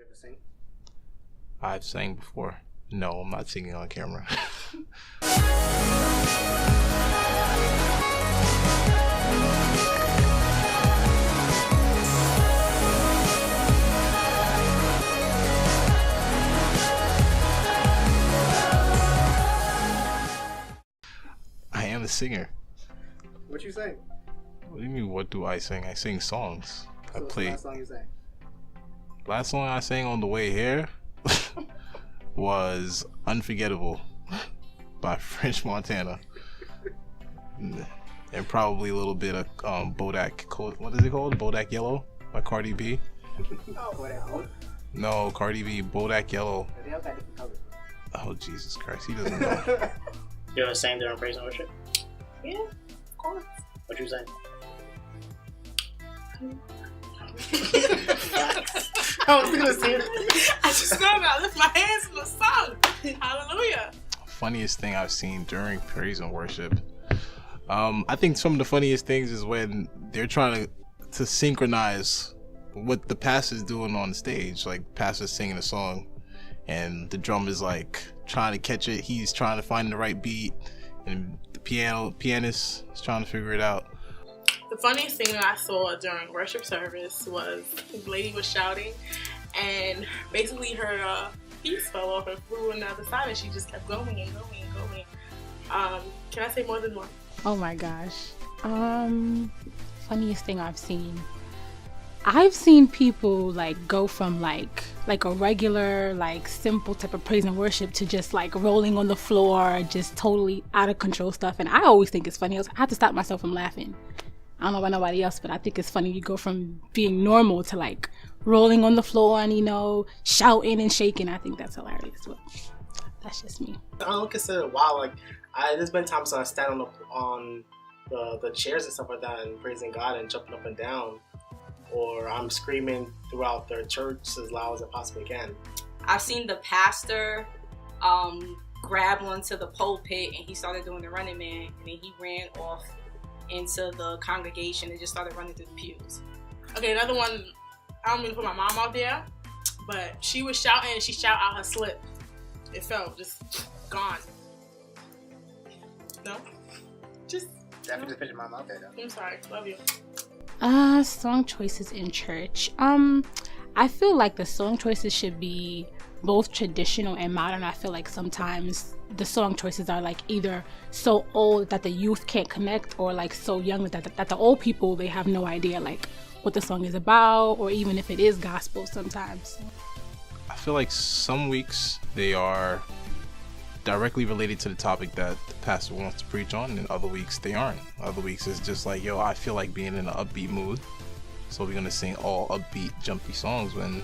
you ever sing? I've sang before. No, I'm not singing on camera. I am a singer. What you sing? What do you mean, what do I sing? I sing songs. So I what's play. the last song you sang? Last song I sang on the way here was Unforgettable by French Montana. And probably a little bit of Bodak, what is it called? Bodak Yellow by Cardi B. Oh, whatever. No, Cardi B, Bodak Yellow. They all got different colors. Oh, Jesus Christ, he doesn't know. You ever sang during praise and worship? Yeah, of course. What you sang? I was gonna say it. I just know that I lift my hands in the song. Hallelujah. Funniest thing I've seen during praise and worship. I think some of the funniest things is when they're trying to synchronize what the pastor's doing on stage. Like, pastor's singing a song and the drum is like trying to catch it. He's trying to find the right beat, and the pianist is trying to figure it out. The funniest thing that I saw during worship service was this lady was shouting, and basically her piece fell off and flew on the other side, and she just kept going and going and going. Can I say more than one? Oh my gosh. Funniest thing I've seen. I've seen people like go from like a regular, like simple type of praise and worship to just like rolling on the floor, just totally out of control stuff. And I always think it's funny. I have to stop myself from laughing. I don't know about nobody else, but I think it's funny. You go from being normal to like rolling on the floor and, you know, shouting and shaking. I think that's hilarious. But that's just me. I don't consider it wild. Like, there's been times I stand on the chairs and stuff like that and praising God and jumping up and down. Or I'm screaming throughout the church as loud as I possibly can. I've seen the pastor grab onto the pulpit and he started doing the running man, and then he ran off into the congregation and just started running through the pews. Okay, another one. I don't mean to put my mom out there, but she was shouting and she shouted out her slip. It fell, just gone. No? Just. Definitely just picture my mouth there though. I'm sorry. Love you. Song choices in church. I feel like the song choices should be both traditional and modern. I feel like sometimes the song choices are like either so old that the youth can't connect, or like so young that the old people, they have no idea like what the song is about, or even if it is gospel sometimes. I feel like some weeks they are directly related to the topic that the pastor wants to preach on, and other weeks they aren't. Other weeks it's just like, yo, I feel like being in an upbeat mood, so we're gonna sing all upbeat, jumpy songs, when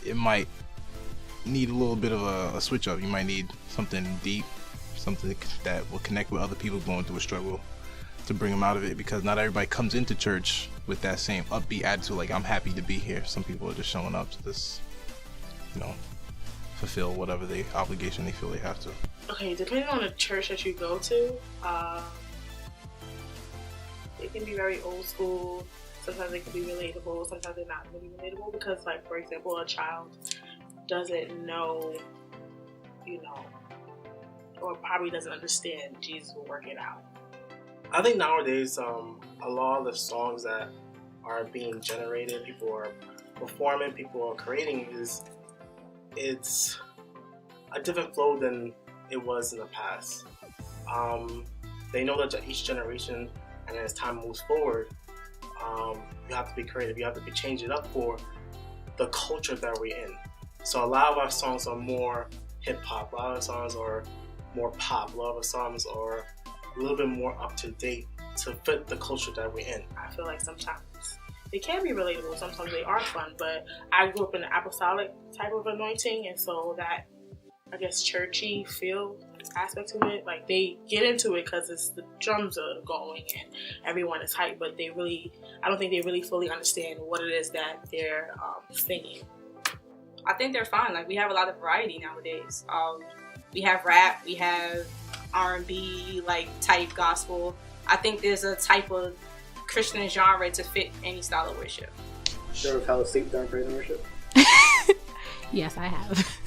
it might need a little bit of a switch up. You might need something deep, something that will connect with other people going through a struggle to bring them out of it, because not everybody comes into church with that same upbeat attitude, like, I'm happy to be here. Some people are just showing up to this, you know, fulfill whatever obligation they feel they have to. Okay, depending on the church that you go to, it can be very old school. Sometimes it can be relatable. Sometimes they're not really relatable because, like, for example, a child doesn't know, you know, or probably doesn't understand Jesus will work it out. I think nowadays, a lot of the songs that are being generated, people are performing, people are creating, it's a different flow than it was in the past. They know that each generation, and as time moves forward, you have to be creative. You have to change it up for the culture that we're in. So a lot of our songs are more hip hop. A lot of our songs are more pop. A lot of our songs are a little bit more up to date to fit the culture that we're in. I feel like sometimes they can be relatable. Sometimes they are fun, but I grew up in an apostolic type of anointing, and so that, I guess, churchy feel aspect to it, like, they get into it because it's the drums are going and everyone is hyped, but I don't think they really fully understand what it is that they're singing. I think they're fine. Like, we have a lot of variety nowadays. We have rap, we have R&B, like, type gospel. I think there's a type of Christian genre to fit any style of worship. You ever fell asleep during praise and worship? Yes, I have.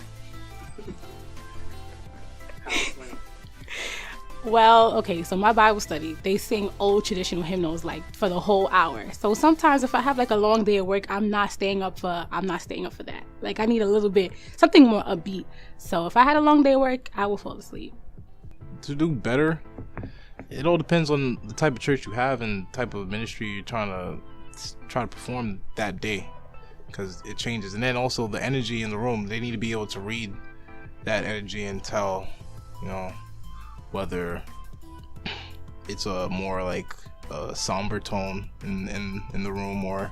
Well, okay, so my Bible study, they sing old traditional hymnals like for the whole hour. So sometimes if I have like a long day at work, I'm not staying up for that. Like I need a little bit something more upbeat. So if I had a long day at work, I will fall asleep. To do better, it all depends on the type of church you have and type of ministry you're trying to perform that day, because it changes. And then also the energy in the room, they need to be able to read that energy and tell, whether it's a more like a somber tone in the room, or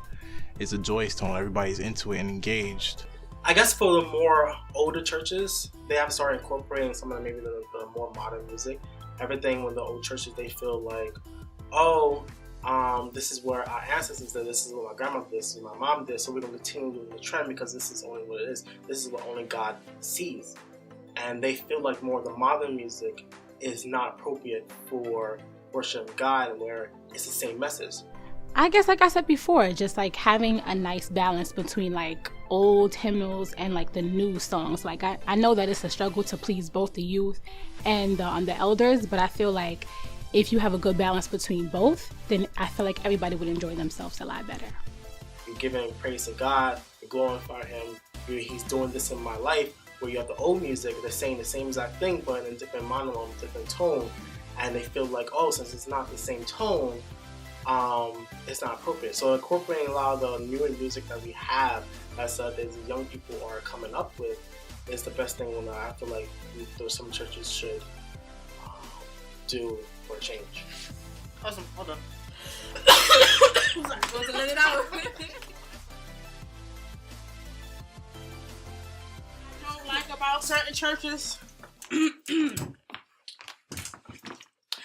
it's a joyous tone. Everybody's into it and engaged. I guess for the more older churches, they have started incorporating some of maybe the more modern music. Everything with the old churches, they feel like, this is where our ancestors did, this is what my grandma did, this is what my mom did, so we're going to continue doing the trend because this is only what it is. This is what only God sees. And they feel like more of the modern music is not appropriate for worshiping God, where it's the same message. I guess, like I said before, just like having a nice balance between like old hymnals and like the new songs. Like I know that it's a struggle to please both the youth and the elders, but I feel like if you have a good balance between both, then I feel like everybody would enjoy themselves a lot better. You're giving praise to God, you glorify Him, He's doing this in my life. Where you have the old music, they're saying the same exact thing, but in a different monologue, different tone, and they feel like, since it's not the same tone, it's not appropriate. So incorporating a lot of the newer music that we have, that the young people are coming up with, is the best thing. When I feel like there's some churches should do for a change. Awesome. Hold on. Supposed to let it out. Like about certain churches.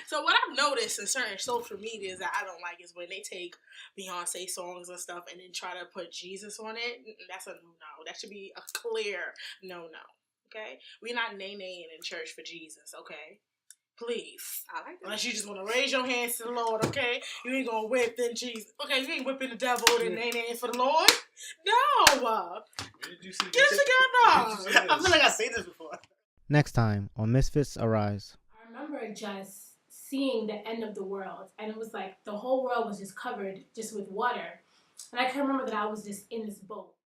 So what I've noticed in certain social medias that I don't like is when they take Beyonce songs and stuff and then try to put Jesus on it. That's a no. That should be a clear no. Okay? We're not nay-naying in church for Jesus, okay? Please. I like that. Unless you just want to raise your hands to the Lord, okay? You ain't gonna whip then Jesus. Okay, you ain't whipping the devil and nay-naying for the Lord. No. Did you see Get it together. I feel like I've seen this before. Next time on Misfits Arise. I remember just seeing the end of the world, and it was like the whole world was just covered just with water. And I can remember that I was just in this boat.